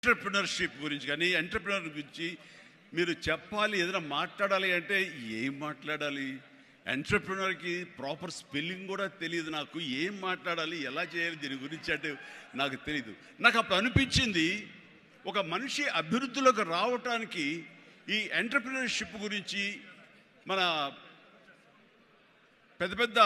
Entrepreneurship గురించి కానీ entrepreneur గురించి మీరు చెప్పాలి, ఏదైనా మాట్లాడాలి అంటే ఏం మాట్లాడాలి? ఎంటర్‌ప్రెన్యూర్‌కి ప్రాపర్ స్పెల్లింగ్ కూడా తెలియదు నాకు. ఏం మాట్లాడాలి, ఎలా చేయాలి దీని గురించి అంటే నాకు తెలీదు. నాకు అప్పుడు అనిపించింది, ఒక మనిషి అభివృద్ధిలోకి రావటానికి ఈ ఎంటర్‌ప్రెన్యూర్‌షిప్ గురించి మన పెద్ద పెద్ద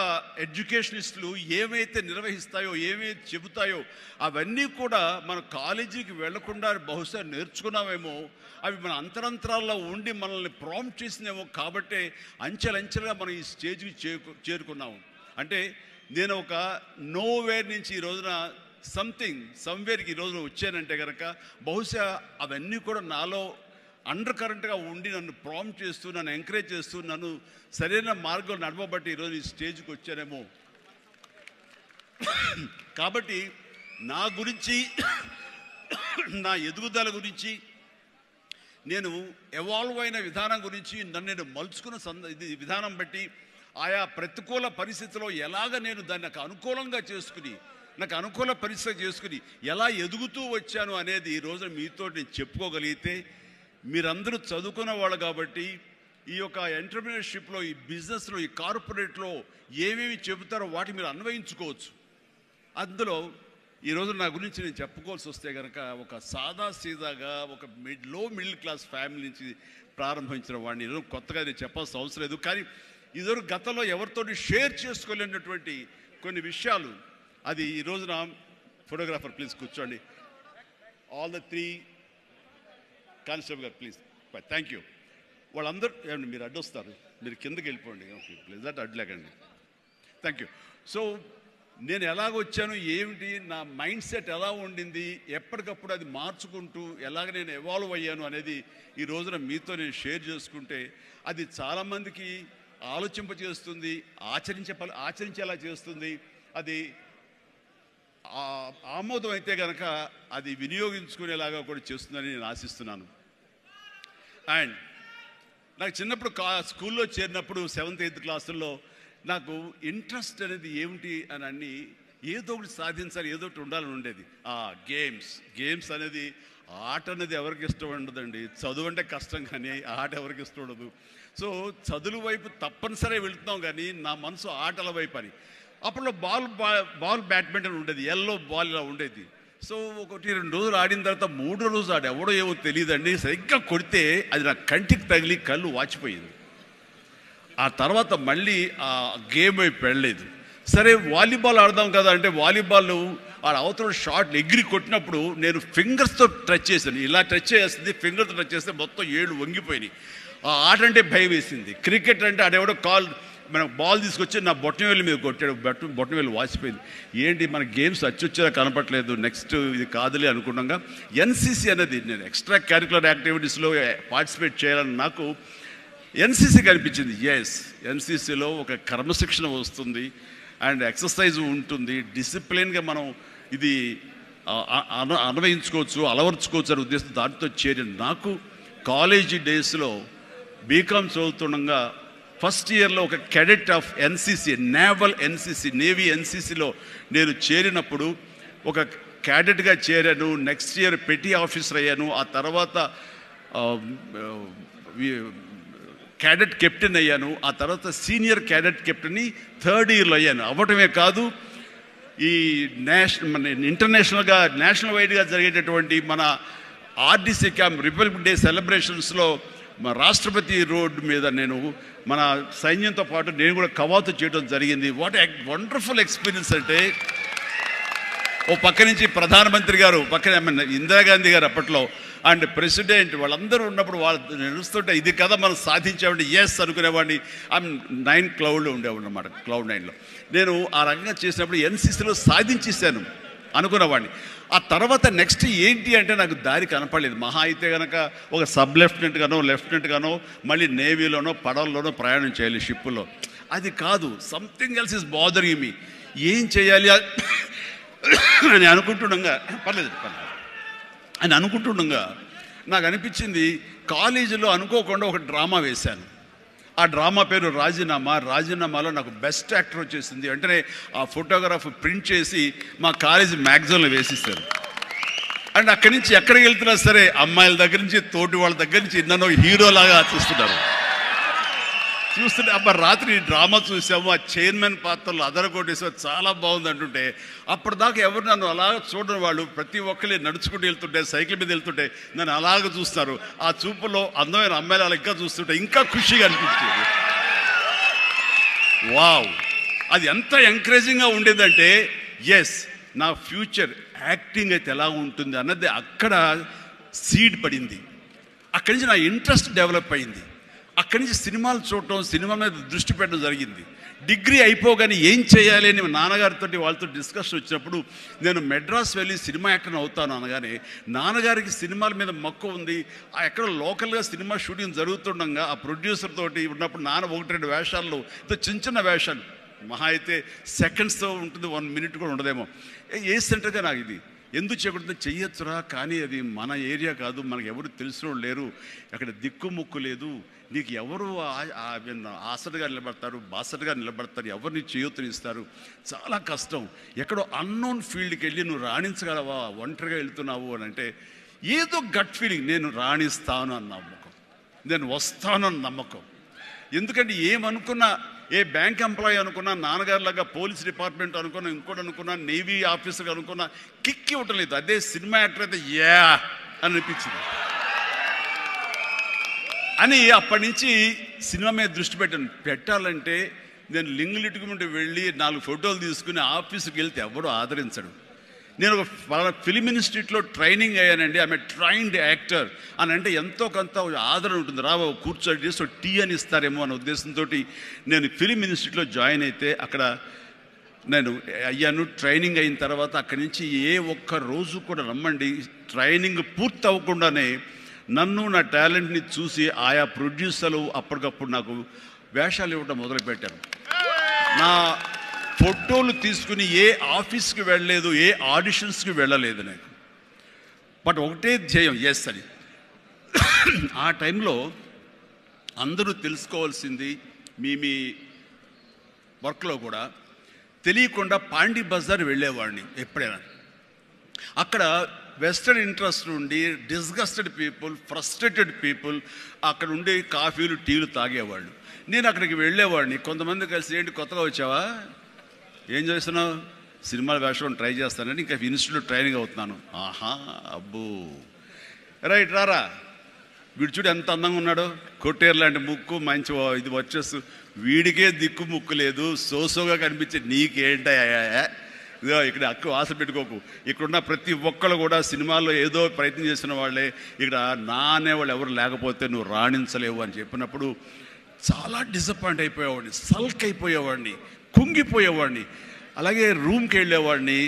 ఎడ్యుకేషనిస్టులు ఏమైతే నిర్వహిస్తాయో, ఏమైతే చెబుతాయో అవన్నీ కూడా మన కాలేజీకి వెళ్లకుండా బహుశా నేర్చుకున్నామేమో, అవి మన అంతరంతరాల్లో ఉండి మనల్ని ప్రాంప్ట్ చేసినేమో. కాబట్టే అంచెలంచెలుగా మనం ఈ స్టేజ్కి చేరుకున్నాము. అంటే నేను ఒక నోవేర్ నుంచి ఈ రోజున సమ్వేర్కి ఈ రోజున వచ్చానంటే కనుక బహుశా అవన్నీ కూడా నాలో అండర్ కరెంట్గా ఉండి నన్ను ప్రాంప్ట్ చేస్తూ, నన్ను ఎంకరేజ్ చేస్తూ, నన్ను సరైన మార్గంలో నడవబట్టి ఈరోజు ఈ స్టేజ్కి వచ్చానేమో. కాబట్టి నా గురించి, నా ఎదుగుదల గురించి, నేను ఎవాల్వ్ అయిన విధానం గురించి, నన్ను నేను మలుచుకున్న విధానం బట్టి, ఆయా ప్రతికూల పరిస్థితిలో ఎలాగ నేను దాన్ని నాకు అనుకూలంగా చేసుకుని, నాకు అనుకూల పరిస్థితి చేసుకుని ఎలా ఎదుగుతూ వచ్చాను అనేది ఈ రోజున మీతో నేను చెప్పుకోగలిగితే, మీరందరూ చదువుకున్న వాళ్ళు కాబట్టి ఈ యొక్క ఎంటర్‌ప్రెన్యూర్‌షిప్లో, ఈ బిజినెస్లో, ఈ కార్పొరేట్లో ఏమేమి చెబుతారో వాటి మీరు అన్వయించుకోవచ్చు. అందులో ఈరోజు నా గురించి నేను చెప్పుకోవాల్సి వస్తే కనుక ఒక సాదాసీదాగా ఒక లో మిడిల్ క్లాస్ ఫ్యామిలీ నుంచి ప్రారంభించిన వాడిని ఈరోజు కొత్తగా నేను చెప్పాల్సిన అవసరం లేదు. కానీ ఇదివరకు గతంలో ఎవరితో షేర్ చేసుకోలేనటువంటి కొన్ని విషయాలు, అది ఈ రోజున ఫోటోగ్రాఫర్ ప్లీజ్ కూర్చోండి. ఆల్ ద 3 కానిస్టేబుల్ గారు ప్లీజ్, థ్యాంక్ యూ. వాళ్ళందరూ ఏమండి మీరు అడ్డొస్తారు, మీరు కిందకి వెళ్ళిపోండి ప్లీజ్, అటు అడ్లేకండి. Thank you. సో నేను ఎలాగొచ్చాను, ఏమిటి నా మైండ్ సెట్ ఎలా ఉండింది, ఎప్పటికప్పుడు అది మార్చుకుంటూ ఎలాగ నేను ఎవాల్వ్ అయ్యాను అనేది ఈ రోజున మీతో నేను షేర్ చేసుకుంటే అది చాలామందికి ఆలోచింపజేస్తుంది, ఆచరించేలా చేస్తుంది. అది ఆమోదం అయితే కనుక అది వినియోగించుకునేలాగా కూడా చేస్తుందని నేను ఆశిస్తున్నాను. అండ్ నాకు చిన్నప్పుడు స్కూల్లో చేరినప్పుడు 7th 8th క్లాసుల్లో నాకు ఇంట్రెస్ట్ అనేది ఏమిటి అని అన్ని ఏదో ఒకటి సాధించాలి, ఏదో ఒకటి ఉండాలని ఉండేది. గేమ్స్ అనేది, ఆట అనేది ఎవరికి ఇష్టం ఉండదండి. చదువు అంటే కష్టం కానీ ఆట ఎవరికి ఇష్టం ఉండదు. సో చదువు వైపు తప్పనిసరిగా వెళుతున్నాం కానీ నా మనసు ఆటల వైపు అని. అప్పట్లో బాల్ బ్యాడ్మింటన్ ఉండేది, ఎల్లో బాల్ ఇలా ఉండేది. సో 1-2 రోజులు ఆడిన తర్వాత 3వ రోజు ఆడు ఎవడో ఏమో తెలియదండి, సరిగ్గా కొడితే అది నా కంటికి తగిలి కళ్ళు వాచిపోయింది. ఆ తర్వాత మళ్ళీ ఆ గేమ్ వైపు వెళ్ళలేదు. సరే వాలీబాల్ ఆడదాం కదా అంటే వాలీబాల్ ఆ అవతల షాట్ ఎగిరి కొట్టినప్పుడు నేను ఫింగర్స్తో టచ్ చేశాను. ఇలా టచ్ చేస్తుంది, ఫింగర్తో టచ్ చేస్తే మొత్తం ఏళ్ళు వంగిపోయినాయి. ఆ ఆట అంటే భయం వేసింది. క్రికెట్ అంటే ఆడెవడో మన బాల్ తీసుకొచ్చి నా బొట్టనవేలు మీద కొట్టాడు, బొట్టనవేలు వాసిపోయింది. ఏంటి మన గేమ్స్ అచ్చొచ్చేలా కనపట్లేదు, నెక్స్ట్ ఇది కాదులే అనుకున్నాగా ఎన్సీసీ అనేది, నేను ఎక్స్ట్రా కరిక్యులర్ యాక్టివిటీస్లో పార్టిసిపేట్ చేయాలని నాకు ఎన్సీసీ కనిపించింది. ఎన్సీసీలో ఒక క్రమశిక్షణ వస్తుంది అండ్ ఎక్సర్సైజ్ ఉంటుంది, డిసిప్లిన్గా మనం ఇది అన్వయించుకోవచ్చు, అలవర్చుకోవచ్చు అనే ఉద్దేశం దాంతో చేరిన నాకు కాలేజీ డేస్లో బీకామ్ చదువుతుండగా ఫస్ట్ ఇయర్లో ఒక క్యాడెట్ ఆఫ్ ఎన్సీసీ, నేవీ ఎన్సీసీలో నేను చేరినప్పుడు ఒక క్యాడెట్గా చేరాను. నెక్స్ట్ ఇయర్ పెటీ ఆఫీసర్ అయ్యాను. ఆ తర్వాత క్యాడెట్ కెప్టెన్ అయ్యాను. ఆ తర్వాత సీనియర్ క్యాడెట్ కెప్టెన్ని 3rd ఇయర్లో అయ్యాను. అవ్వటమే కాదు, ఈ ఇంటర్నేషనల్గా నేషనల్ వైడ్గా జరిగేటటువంటి మన ఆర్డీసీ క్యాంప్ రిపబ్లిక్ డే సెలబ్రేషన్స్లో మా రాష్ట్రపతి రోడ్డు మీద నేను మన సైన్యంతో పాటు నేను కూడా కవాతు చేయడం జరిగింది. వాట్ వండర్ఫుల్ ఎక్స్పీరియన్స్ అంటే, ఓ పక్క నుంచి ప్రధానమంత్రి గారు, పక్కన ఇందిరాగాంధీ గారు అప్పట్లో అండ్ ప్రెసిడెంట్ వాళ్ళందరూ ఉన్నప్పుడు వాళ్ళు నడుస్తుంటే ఇది కదా మనం సాధించామంటే అనుకునేవాడిని. 9 క్లౌడ్లో ఉండేవాడు అన్నమాట, క్లౌడ్ 9లో నేను ఆ రకంగా చేసినప్పుడు ఎన్సీసీలో సాధించేశాను అనుకునేవాడిని. ఆ తర్వాత నెక్స్ట్ ఏంటి అంటే నాకు దారి కనపడలేదు. మహా అయితే కనుక ఒక సబ్ లెఫ్టినెంట్ గానో మళ్ళీ నేవీలోనో పడవల్లోనో ప్రయాణం చేయాలి, షిప్పులో. అది కాదు, something else is bothering me. ఏం చేయాలి అని అనుకుంటుండగా నాకు అనిపించింది, కాలేజీలో అనుకోకుండా ఒక డ్రామా వేశాను. ఆ డ్రామా పేరు రాజీనామాలో నాకు బెస్ట్ యాక్టర్ వచ్చేసింది. వెంటనే ఆ ఫోటోగ్రాఫ్ ప్రింట్ చేసి మా కాలేజీ మ్యాగజైన్లో వేసిస్తారు. అండ్ అక్కడి నుంచి ఎక్కడికి వెళ్తున్నా సరే అమ్మాయిల దగ్గర నుంచి తోటి వాళ్ళ దగ్గర నుంచి నన్ను హీరోలాగా చూస్తుంటారు. చూస్తుంటే అబ్బా రాత్రి డ్రామా చూసాము, ఆ చైర్మన్ పాత్రలు అదరగొట్టేసాము, చాలా బాగుంది అంటుంటే అప్పటిదాకా ఎవరు నన్ను అలాగ చూడని వాళ్ళు ప్రతి ఒక్కరి నడుచుకుంటూ వెళ్తుంటే, సైకిల్ మీద వెళ్తుంటే నన్ను అలాగ చూస్తారు. ఆ చూపులో అందమైన అమ్మాయిలు అలా ఇంకా చూస్తుంటే ఇంకా ఖుషిగా అనిపించేది. వావ్, అది ఎంత ఎంకరేజింగ్గా ఉండేదంటే ఎస్ నా ఫ్యూచర్ యాక్టింగ్ అయితే ఎలా ఉంటుంది అన్నది అక్కడ సీడ్ పడింది. అక్కడి నుంచి నా ఇంట్రెస్ట్ డెవలప్ అయింది. అక్కడి నుంచి సినిమాలు చూడటం, సినిమా మీద దృష్టి పెట్టడం జరిగింది. డిగ్రీ అయిపోగానే ఏం చేయాలి అని నాన్నగారితో వాళ్ళతో డిస్కషన్ వచ్చినప్పుడు నేను మెడ్రాస్ వెళ్ళి సినిమా యాక్టర్ అవుతాను అనగానే నాన్నగారికి సినిమాల మీద మక్కువ ఉంది. ఆ ఎక్కడ లోకల్గా సినిమా షూటింగ్ జరుగుతుండగా ఆ ప్రొడ్యూసర్ తోటి ఉన్నప్పుడు నాన్న 1-2 వేషాల్లో చిన్న వేషాలు మహా అయితే సెకండ్స్తో ఉంటుంది, 1 minute కూడా ఉండదేమో. ఏ సెంటర్గా నాకు ఇది ఎందుకు చేయకూడదు, చెయ్యొచ్చురా, కానీ అది మన ఏరియా కాదు, మనకు ఎవరు తెలిసిన లేరు, అక్కడ దిక్కుముక్కు లేదు, నీకు ఎవరు ఆసటగా నిలబడతారు, బాసటగా నిలబడతారు, ఎవరిని చేయూతనిస్తారు, చాలా కష్టం, ఎక్కడో అన్నోన్ ఫీల్డ్కి వెళ్ళి నువ్వు రాణించగలవా, ఒంటరిగా వెళ్తున్నావు అని అంటే ఏదో గట్ ఫీలింగ్, నేను రాణిస్తాను అన్న నమ్మకం, నేను వస్తాను అన్న నమ్మకం. ఎందుకంటే ఏమనుకున్నా, ఏ బ్యాంక్ ఎంప్లాయీ అనుకున్నా, నాన్నగారిలాగా పోలీస్ డిపార్ట్మెంట్ అనుకున్నా, ఇంకోటి అనుకున్నా, నేవీ ఆఫీసర్ అనుకున్నా కిక్ ఇవ్వటం లేదు. అదే సినిమా యాక్టర్ అయితే యా అని అనిపించింది అని అప్పటి నుంచి సినిమా మీద దృష్టి పెట్టాలంటే నేను లింగులిటుకు నుండి వెళ్ళి 4 ఫోటోలు తీసుకుని ఆఫీసుకి వెళ్తే ఎవడో ఆదరించడు. నేను ఒక ఫిలిం ఇన్స్టిట్యూట్లో ట్రైనింగ్ అయ్యానండి, ఆమె ట్రైన్డ్ యాక్టర్ అని అంటే ఎంతో కొంత ఆదరణ ఉంటుంది. రా కూర్చొని చేసి టీ అని ఇస్తారేమో అనే ఉద్దేశంతో నేను ఫిలిం ఇన్స్టిట్యూట్లో జాయిన్ అయితే అక్కడ నేను అయ్యాను. ట్రైనింగ్ అయిన తర్వాత అక్కడి నుంచి ఏ ఒక్క రోజు కూడా రమ్మండి, ట్రైనింగ్ పూర్తి అవ్వకుండానే నన్ను నా టాలెంట్ని చూసి ఆయా ప్రొడ్యూసర్లు అప్పటికప్పుడు నాకు వేషాలు ఇవ్వడం మొదలుపెట్టారు. నా ఫోటోలు తీసుకుని ఏ ఆఫీస్కి వెళ్ళలేదు, ఏ ఆడిషన్స్కి వెళ్ళలేదు నాకు. బట్ ఒకటే ధ్యేయం, ఎస్ అని. ఆ టైంలో అందరూ తెలుసుకోవాల్సింది, మీ వర్క్లో కూడా తెలియకుండా పాండీ బజార్ వెళ్ళేవాడిని ఎప్పుడైనా. అక్కడ వెస్టర్న్ ఇంట్రెస్ట్ ఉండి డిస్గస్టెడ్ పీపుల్, ఫ్రస్ట్రేటెడ్ పీపుల్ అక్కడ ఉండి కాఫీలు టీలు తాగేవాళ్ళు. నేను అక్కడికి వెళ్ళేవాడిని. కొంతమంది కలిసి ఏంటి కొత్తగా వచ్చావా, ఏం చేస్తున్నావు, సినిమాల వేషం ట్రై చేస్తానని, ఇంకా ఇన్స్టిట్యూట్లో ట్రైనింగ్ అవుతున్నాను. ఆహా అబ్బో రైట్ రారా, వీడు చూడు ఎంత అందంగా ఉన్నాడు, కొట్టేరు లాంటి ముక్కు, మంచి ఇది వచ్చేస్తూ, వీడికే దిక్కు ముక్కు లేదు, సోసోగా కనిపించే నీకేంటయ్యా, ఇదో ఇక్కడ అక్కు ఆశ పెట్టుకోకు, ఇక్కడున్న ప్రతి ఒక్కళ్ళు కూడా సినిమాల్లో ఏదో ప్రయత్నం చేసిన వాళ్ళే, ఇక్కడ నా అనేవాళ్ళు ఎవరు లేకపోతే నువ్వు రాణించలేవు అని చెప్పినప్పుడు చాలా డిసప్పాయింట్ అయిపోయేవాడిని, సల్క్ అయిపోయేవాడిని, కుంగిపోయేవాడిని. అలాగే రూమ్కి వెళ్ళేవాడిని.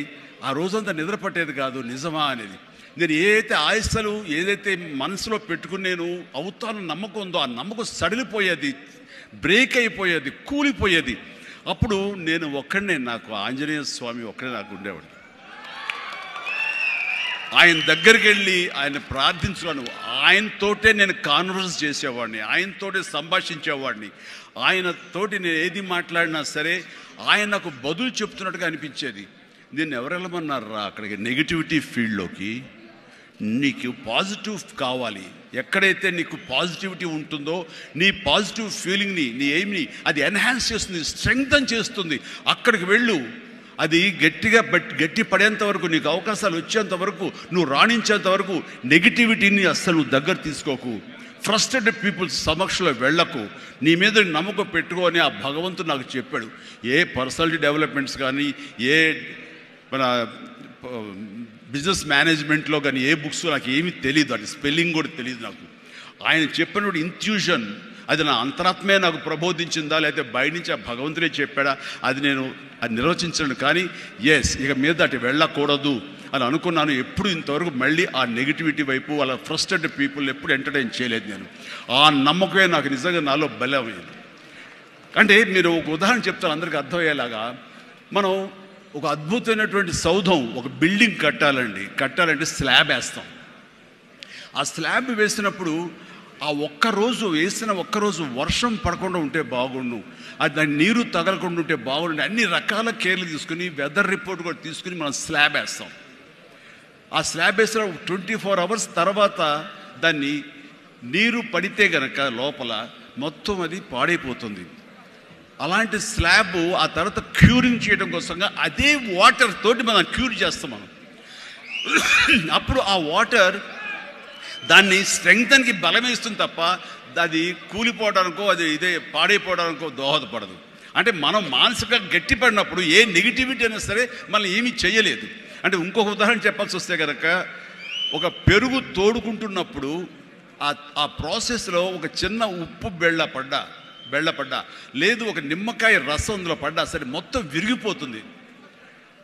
ఆ రోజంతా నిద్ర పట్టేది కాదు, నిజమా అనేది. నేను ఏదైతే ఆశలు ఏదైతే మనసులో పెట్టుకుని నేను అవుతాను నమ్మకం ఉందో ఆ నమ్మకం సడిలిపోయేది, బ్రేక్ అయిపోయేది, కూలిపోయేది. అప్పుడు నేను ఒక్కడనే, నాకు ఆంజనేయ స్వామి ఒక్కడే నాకు ఉండేవాడు. ఆయన దగ్గరికి వెళ్ళి ఆయన ప్రార్థించున్నాను, ఆయనతోటే నేను కాన్వర్స్ చేసేవాడిని, ఆయనతోటే సంభాషించేవాడిని. ఆయనతోటి నేను ఏది మాట్లాడినా సరే ఆయన నాకు బదులు చెప్తున్నట్టుగా అనిపించేది. నేను ఎవరు వెళ్ళమన్నారా అక్కడికి, నెగిటివిటీ ఫీల్డ్లోకి? నీకు పాజిటివ్ కావాలి, ఎక్కడైతే నీకు పాజిటివిటీ ఉంటుందో నీ పాజిటివ్ ఫీలింగ్ని, నీ ఎయిమ్ని అది ఎన్హాన్స్ చేస్తుంది, స్ట్రెంగ్తన్ చేస్తుంది. అక్కడికి వెళ్ళు. అది గట్టి పడేంత వరకు, నీకు అవకాశాలు వచ్చేంత వరకు, నువ్వు రాణించేంత వరకు నెగిటివిటీని అస్సలు నువ్వు దగ్గర తీసుకోకు. ఫ్రస్ట్రేటెడ్ పీపుల్స్ సమక్షంలో వెళ్ళకు, నీ మీద నమ్మకం పెట్టుకో అని ఆ భగవంతుడు నాకు చెప్పాడు. ఏ పర్సనాలిటీ డెవలప్మెంట్స్ కానీ, ఏ మన బిజినెస్ మేనేజ్మెంట్లో కానీ ఏ బుక్స్ నాకు ఏమీ తెలియదు, అది స్పెల్లింగ్ కూడా తెలియదు నాకు. ఆయన చెప్పినప్పుడు ఇంట్యూషన్, అది నా అంతరాత్మే నాకు ప్రబోధించిందా, లేకపోతే బయట నుంచి ఆ భగవంతుడే చెప్పాడా, అది నేను అది నిర్వచించను. కానీ ఎస్, ఇక మీద అటు వెళ్ళకూడదు అని అనుకున్నాను. ఎప్పుడు ఇంతవరకు మళ్ళీ ఆ నెగిటివిటీ వైపు, అలా ఫ్రస్ట్రేటెడ్ పీపుల్ ఎప్పుడు ఎంటర్టైన్ చేయలేదు నేను. ఆ నమ్మకమే నాకు నిజంగా నాలో బలమైంది. అంటే మీరు ఒక ఉదాహరణ చెప్తాను అందరికీ అర్థమయ్యేలాగా. మనం ఒక అద్భుతమైనటువంటి సౌధం, ఒక బిల్డింగ్ కట్టాలంటే స్లాబ్ వేస్తాం. ఆ స్లాబ్ వేసినప్పుడు ఆ ఒక్కరోజు వేసిన ఒక్కరోజు వర్షం పడకుండా ఉంటే బాగుండు, అది దాని నీరు తగలకుండా ఉంటే బాగుండు, అన్ని రకాల కేర్లు తీసుకుని వెదర్ రిపోర్ట్ కూడా తీసుకుని మనం స్లాబ్ వేస్తాం. ఆ స్లాబ్ వేసిన 24 అవర్స్ తర్వాత దాన్ని నీరు పడితే గనక లోపల మొత్తం అది పాడైపోతుంది. అలాంటి స్లాబ్ ఆ తర్వాత క్యూరింగ్ చేయడం కోసంగా అదే వాటర్ తోటి మనం క్యూర్ చేస్తాం మనం. అప్పుడు ఆ వాటర్ దాన్ని స్ట్రెంగ్తన్కి బలం ఇస్తుంది తప్ప అది కూలిపోవడానికో అది ఇదే పాడైపోవడానికో దోహదపడదు. అంటే మనం మానసికంగా గట్టిపడినప్పుడు ఏ నెగిటివిటీ అయినా సరే మనం ఏమీ చేయలేదు. అంటే ఇంకొక ఉదాహరణ చెప్పాల్సి వస్తే కనుక ఒక పెరుగు తోడుకుంటున్నప్పుడు ఆ ప్రాసెస్లో ఒక చిన్న ఉప్పు బెళ్ళపడ్డా లేదు ఒక నిమ్మకాయ రసం అందులో పడ్డా సరే మొత్తం విరిగిపోతుంది.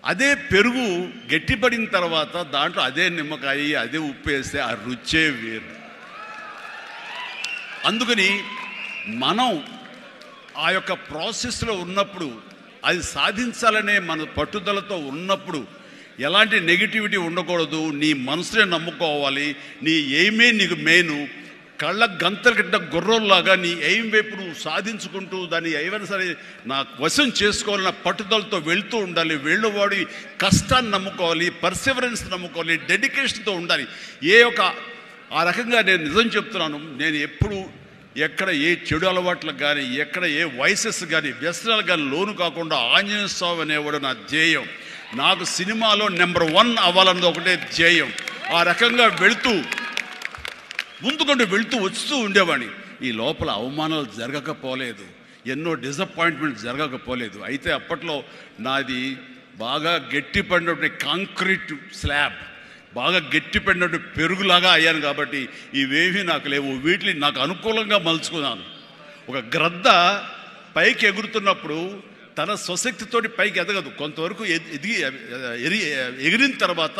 అదే పెరుగు గట్టిపడిన తర్వాత దాంట్లో అదే నిమ్మకాయ అదే ఉప్పు వేస్తే ఆ రుచే వేరు. అందుకని మనం ఆ యొక్క ప్రాసెస్లో ఉన్నప్పుడు అది సాధించాలనే మన పట్టుదలతో ఉన్నప్పుడు ఎలాంటి నెగిటివిటీ ఉండకూడదు. నీ మనసునే నమ్ముకోవాలి. నీ ఎయిమే నీకు మెయిన్. కళ్ళ గంతల కింద గుర్రంలాగా నీ ఎయిమ్ వైపు నువ్వు సాధించుకుంటూ దాన్ని ఏమైనా సరే నా వశం చేసుకోవాలన్న పట్టుదలతో వెళ్తూ ఉండాలి. వెళ్ళేవాడి కష్టాన్ని నమ్ముకోవాలి, పర్సివరెన్స్ నమ్ముకోవాలి, డెడికేషన్తో ఉండాలి. ఆ రకంగా నేను నిజం చెప్తున్నాను. నేను ఎప్పుడు ఎక్కడ ఏ చెడు అలవాట్లకు కానీ ఎక్కడ ఏ వయసెస్ కానీ వ్యసనాలు కానీ లోను కాకుండా ఆంజనేయ స్వామి అనేవాడు నా ధ్యేయం. నాకు సినిమాలో నెంబర్ 1 అవ్వాలన్నది ఒకటే ధ్యేయం. ఆ రకంగా ముందుకుంటూ వెళుతూ వస్తూ ఉండేవాడిని. ఈ లోపల అవమానాలు జరగకపోలేదు, ఎన్నో డిసప్పాయింట్మెంట్ జరగకపోలేదు. అయితే అప్పట్లో నాది బాగా గట్టిపడినటువంటి కాంక్రీట్ స్లాబ్, బాగా గట్టిపడినట్టు పెరుగులాగా అయ్యాను కాబట్టి ఇవేమీ నాకు లేవు. వీటిని నాకు అనుకూలంగా మలుచుకున్నాను. ఒక గ్రద్ద పైకి ఎగురుతున్నప్పుడు తన స్వశక్తితోటి పైకి ఎదగదు. కొంతవరకు ఎగిరిన తర్వాత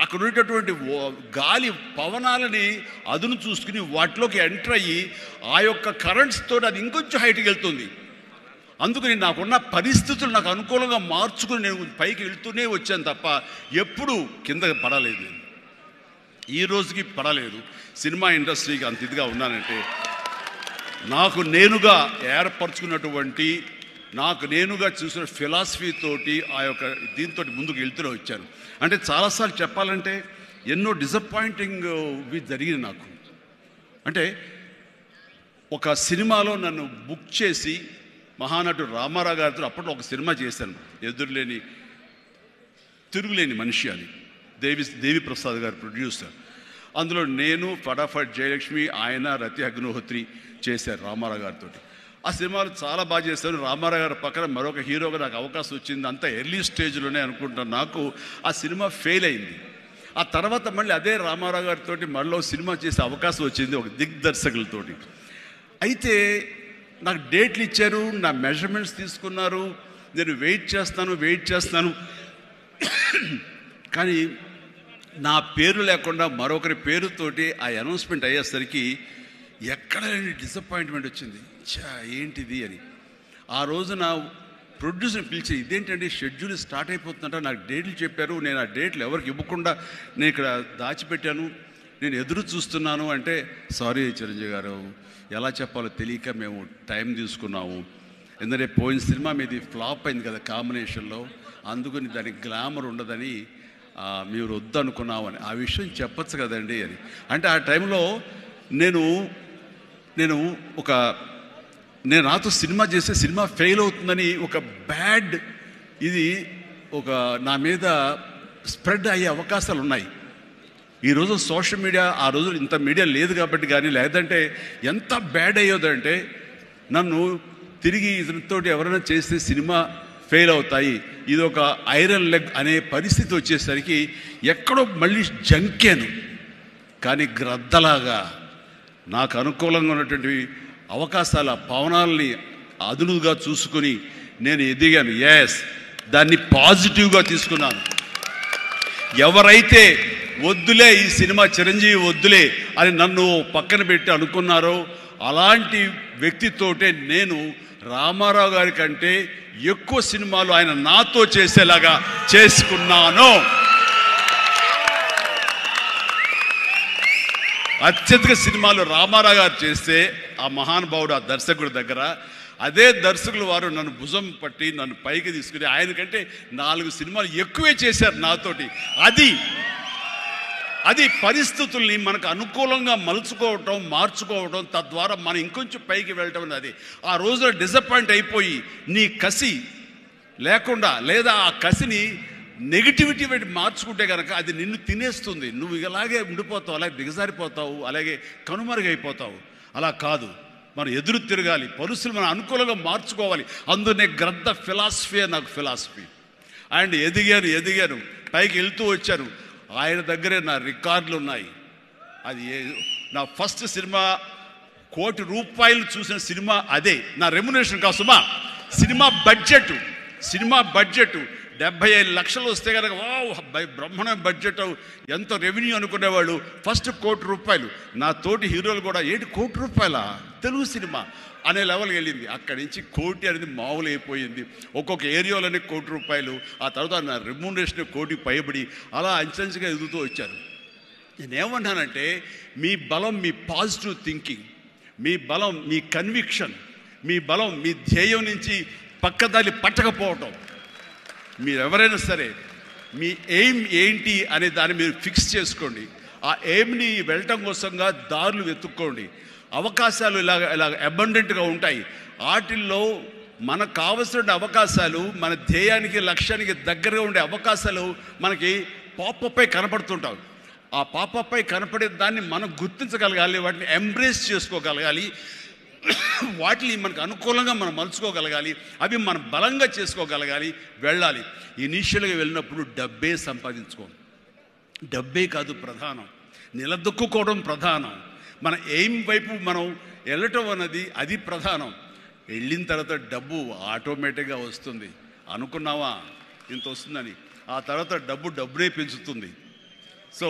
అక్కడ ఉండేటటువంటి గాలి పవనాలని అదును చూసుకుని వాటిలోకి ఎంటర్ అయ్యి ఆ యొక్క కరెంట్స్ తోటి అది ఇంకొంచెం హైట్కి వెళ్తుంది. అందుకని నాకున్న పరిస్థితులు నాకు అనుకూలంగా మార్చుకుని నేను పైకి వెళ్తూనే వచ్చాను తప్ప ఎప్పుడు కిందకి పడలేదు. ఈ రోజుకి పడలేదు. సినిమా ఇండస్ట్రీకి అంత ఇదిగా ఉన్నానంటే నాకు నేనుగా ఏర్పరచుకున్నటువంటి నాకు నేనుగా చూసిన ఫిలాసఫీ తోటి ఆ యొక్క దీంతో ముందుకు వెళ్తూనే వచ్చాను. అంటే చాలాసార్లు చెప్పాలంటే ఎన్నో డిసప్పాయింటింగ్ జరిగింది నాకు. అంటే ఒక సినిమాలో నన్ను బుక్ చేసి మహానటుడు రామారావు గారితో అప్పట్లో ఒక సినిమా చేశాను, తిరుగులేని మనిషి అని. దేవి ప్రసాద్ గారు ప్రొడ్యూసర్. అందులో నేను, ఫటాఫట్ జయలక్ష్మి, ఆయన, రతి అగ్నిహోత్రి చేశారు రామారావు గారితో. ఆ సినిమాలు చాలా బాగా చేశారు. రామారావు గారి పక్కన మరొక హీరోగా నాకు అవకాశం వచ్చింది. అంతా ఎర్లీ స్టేజ్లోనే అనుకుంటాను. నాకు ఆ సినిమా ఫెయిల్ అయింది. ఆ తర్వాత మళ్ళీ అదే రామారావు గారితో మళ్ళీ సినిమా చేసే అవకాశం వచ్చింది ఒక దిగ్దర్శకులతోటి. అయితే నాకు డేట్లు ఇచ్చారు, నా మెజర్మెంట్స్ తీసుకున్నారు, నేను వెయిట్ చేస్తాను. కానీ నా పేరు లేకుండా మరొకరి పేరుతోటి ఆ అనౌన్స్మెంట్ అయ్యేసరికి ఎక్కడ డిసప్పాయింట్మెంట్ వచ్చింది. ఏంటిది అని ఆ రోజున ప్రొడ్యూసర్ని పిలిచి ఇదేంటంటే షెడ్యూల్ స్టార్ట్ అయిపోతుందంట, నాకు డేట్లు చెప్పారు, నేను ఆ డేట్లు ఎవరికి ఇవ్వకుండా నేను ఇక్కడ దాచిపెట్టాను, నేను ఎదురు చూస్తున్నాను అంటే, సారీ చిరంజీవి గారు, ఎలా చెప్పాలో తెలియక మేము టైం తీసుకున్నాము. ఎందుకంటే పోయిన సినిమా మీది ఫ్లాప్ అయింది కదా కాంబినేషన్లో, అందుకని దానికి గ్లామర్ ఉండదని మీరు వద్దనుకున్నామని. ఆ విషయం చెప్పచ్చు కదండి అని అంటే ఆ టైంలో నేను నాతో సినిమా చేస్తే సినిమా ఫెయిల్ అవుతుందని ఒక బ్యాడ్ ఇది నా మీద స్ప్రెడ్ అయ్యే అవకాశాలు ఉన్నాయి. ఈరోజు సోషల్ మీడియా, ఆ రోజు ఇంత మీడియా లేదు కాబట్టి కానీ, లేదంటే ఎంత బ్యాడ్ అయ్యేదంటే నన్ను తిరిగి ఇతనితో ఎవరైనా చేస్తే సినిమా ఫెయిల్ అవుతాయి, ఇది ఒక ఐరన్ లెగ్ అనే పరిస్థితి వచ్చేసరికి ఎక్కడో మళ్ళీ జంకాను. కానీ గ్రద్దలాగా నాకు అనుకూలంగా ఉన్నటువంటి అవకాశాల పవనాల్ని అదునుగా చూసుకుని నేను ఎదిగాను. దాన్ని పాజిటివ్గా తీసుకున్నాను. ఎవరైతే వద్దులే ఈ సినిమా చిరంజీవి వద్దులే అని నన్ను పక్కన పెట్టి అనుకున్నారో అలాంటి వ్యక్తితోటే నేను రామారావు గారి కంటే ఎక్కువ సినిమాలు ఆయన నాతో చేసేలాగా చేసుకున్నాను. అత్యధిక సినిమాలు రామారావు గారు చేస్తే ఆ మహానుభావుడు ఆ దర్శకుడి దగ్గర, అదే దర్శకులు వారు నన్ను భుజం పట్టి నన్ను పైకి తీసుకుని ఆయన కంటే 4 సినిమాలు ఎక్కువే చేశారు నాతోటి. అది పరిస్థితుల్ని మనకు అనుకూలంగా మలుచుకోవటం, మార్చుకోవటం, తద్వారా మనం ఇంకొంచెం పైకి వెళ్ళటం అనేది. ఆ రోజున డిసప్పాయింట్ అయిపోయి నీ కసి లేకుండా, లేదా ఆ కసిని నెగిటివిటీ పెట్టి మార్చుకుంటే కనుక అది నిన్ను తినేస్తుంది. నువ్వు ఇలాగే ఉండిపోతావు, అలాగే దిగజారిపోతావు, అలాగే కనుమరుగైపోతావు. అలా కాదు, మనం ఎదురు తిరగాలి, పరిస్థితులు మనం అనుకూలంగా మార్చుకోవాలి. అందునే గ్రద్ద ఫిలాసఫీ నాకు ఫిలాసఫీ. అండ్ ఎదిగాను, పైకి వెళ్తూ వచ్చాను. ఆయన దగ్గరే నా రికార్డులు ఉన్నాయి. అది నా ఫస్ట్ సినిమా ₹1 కోటి చూసిన సినిమా అదే. నా రెమ్యునరేషన్ కాదు సుమా, సినిమా బడ్జెట్ 75 లక్షలు వస్తే కనుక బ్రహ్మాండ బడ్జెట్, ఎంత రెవెన్యూ అనుకునేవాళ్ళు. ఫస్ట్ ₹1 కోటి. నా తోటి హీరోలు కూడా ₹1 కోటి తెలుగు సినిమా అనే లెవెల్కి వెళ్ళింది. అక్కడి నుంచి కోటి అనేది మామూలు అయిపోయింది. ఒక్కొక్క ఏరియాలోనే ₹1 కోటి. ఆ తర్వాత నా రెమ్యూనరేషన్ ₹1 కోటి పైబడి అలా అంచెంచుగా ఎదుగుతూ వచ్చారు. నేనేమన్నానంటే, మీ బలం మీ పాజిటివ్ థింకింగ్, మీ బలం మీ కన్విక్షన్, మీ బలం మీ ధ్యేయం నుంచి పక్కదారి పట్టకపోవటం. మీరెవరైనా సరే మీ ఎయిమ్ ఏంటి అనే దాన్ని మీరు ఫిక్స్ చేసుకోండి. ఆ ఎయిమ్ని వెళ్ళటం కోసంగా దారులు వెతుక్కోండి. అవకాశాలు ఇలాగ అబండెంట్గా ఉంటాయి. వాటిల్లో మనకు కావలసిన అవకాశాలు, మన ధ్యేయానికి లక్ష్యానికి దగ్గరగా ఉండే అవకాశాలు మనకి పాపపై కనపడుతుంటాయి. ఆ పాపపై కనపడే దాన్ని మనం గుర్తించగలగాలి, వాటిని ఎంబ్రేస్ చేసుకోగలగాలి, వాటిని మనకు అనుకూలంగా మనం మలుచుకోగలగాలి, అవి మనం బలంగా చేసుకోగలగాలి, వెళ్ళాలి. ఇనీషియల్గా వెళ్ళినప్పుడు డబ్బే సంపాదించుకోండి. డబ్బే కాదు ప్రధానం, నిలదొక్కుకోవడం ప్రధానం. మన ఎయిమ్ వైపు మనం వెళ్ళటం అన్నది అది ప్రధానం. వెళ్ళిన తర్వాత డబ్బు ఆటోమేటిక్గా వస్తుంది. అనుకున్నావా ఇంత వస్తుందని, ఆ తర్వాత డబ్బునే పెంచుతుంది. సో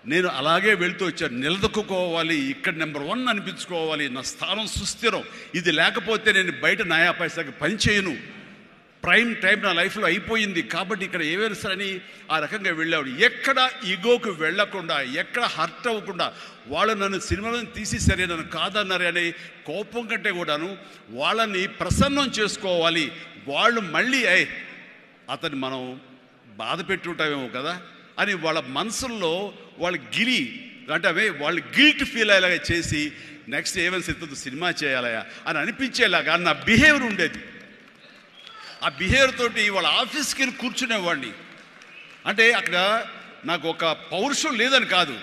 నేను అలాగే వెళ్తూ వచ్చాను. నిలదొక్కుకోవాలి, ఇక్కడ నెంబర్ 1 అనిపించుకోవాలి, నా స్థానం సుస్థిరం. ఇది లేకపోతే నేను బయట నయా పైసాకి పని చేయను. ప్రైమ్ టైం నా లైఫ్లో అయిపోయింది కాబట్టి ఇక్కడ ఏమైనా సరే అని ఆ రకంగా వెళ్ళాడు. ఎక్కడ ఈగోకు వెళ్లకుండా, ఎక్కడ హర్ట్ అవ్వకుండా, వాళ్ళు నన్ను సినిమాలను తీసేసరే, నన్ను కాదన్నారే అనే కోపం కంటే కూడాను వాళ్ళని ప్రసన్నం చేసుకోవాలి. వాళ్ళు మళ్ళీ అతన్ని మనం బాధ పెట్టుంటామేమో కదా అని వాళ్ళ మనసుల్లో వాళ్ళు వాళ్ళు గిల్ట్ ఫీల్ అయ్యేలాగా చేసి నెక్స్ట్ ఏమైనా సినిమా చేయాలయా అని అనిపించేలాగా నా బిహేవియర్ ఉండేది. ఆ బిహేవియర్ తోటి వాళ్ళ ఆఫీస్కి వెళ్ళి కూర్చునేవాడిని. అంటే అక్కడ నాకు ఒక పౌరుషం లేదని కాదు,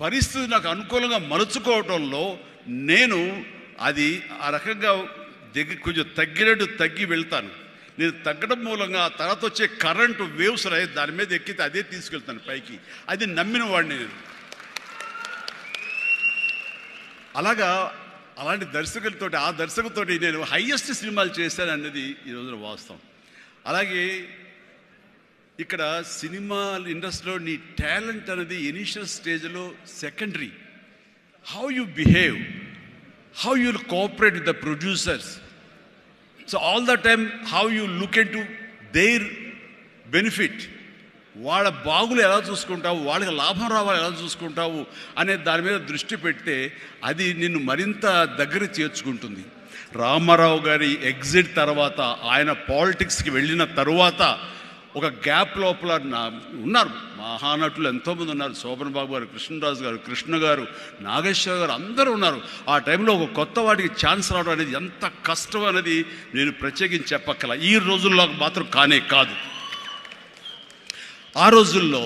పరిస్థితి నాకు అనుకూలంగా మలుచుకోవటంలో నేను అది ఆ రకంగా కొంచెం తగ్గి వెళ్తాను. నేను తగ్గడం మూలంగా ఆ తర్వాత వచ్చే కరెంటు వేవ్స్ దాని మీద ఎక్కితే అదే తీసుకెళ్తాను పైకి. అది నమ్మిన వాడిని నేను. అలాంటి దర్శకులతోటి, ఆ దర్శకులతోటి నేను హైయెస్ట్ సినిమాలు చేశాను అన్నది ఈ రోజున వాస్తవం. అలాగే ఇక్కడ సినిమా ఇండస్ట్రీలో నీ టాలెంట్ అనేది ఇనిషియల్ స్టేజ్లో secondary. How you behave, how you cooperate with the producers. So all the time how you look in to their benefit, వాళ్ళ బాగులు ఎలా చూసుకుంటావు, వాళ్ళకి లాభం రావాలి ఎలా చూసుకుంటావు అనే దాని మీద దృష్టి పెడితే అది నిన్ను మరింత దగ్గర చేర్చుకుంటుంది. రామారావు గారి ఎగ్జిట్ తర్వాత, ఆయన పాలిటిక్స్కి వెళ్ళిన తరువాత ఒక గ్యాప్ లోపల ఉన్నారు మహానటులు, ఎంతోమంది ఉన్నారు. శోభన్ బాబు గారు, కృష్ణరాజు గారు, కృష్ణ గారు, నాగేశ్వర గారు, అందరూ ఉన్నారు. ఆ టైంలో ఒక కొత్త వాటికి ఛాన్స్ రావడం అనేది ఎంత కష్టం అనేది నేను ప్రత్యేకించి చెప్పక్కల. ఈ రోజుల్లో మాత్రం కానే కాదు. ఆ రోజుల్లో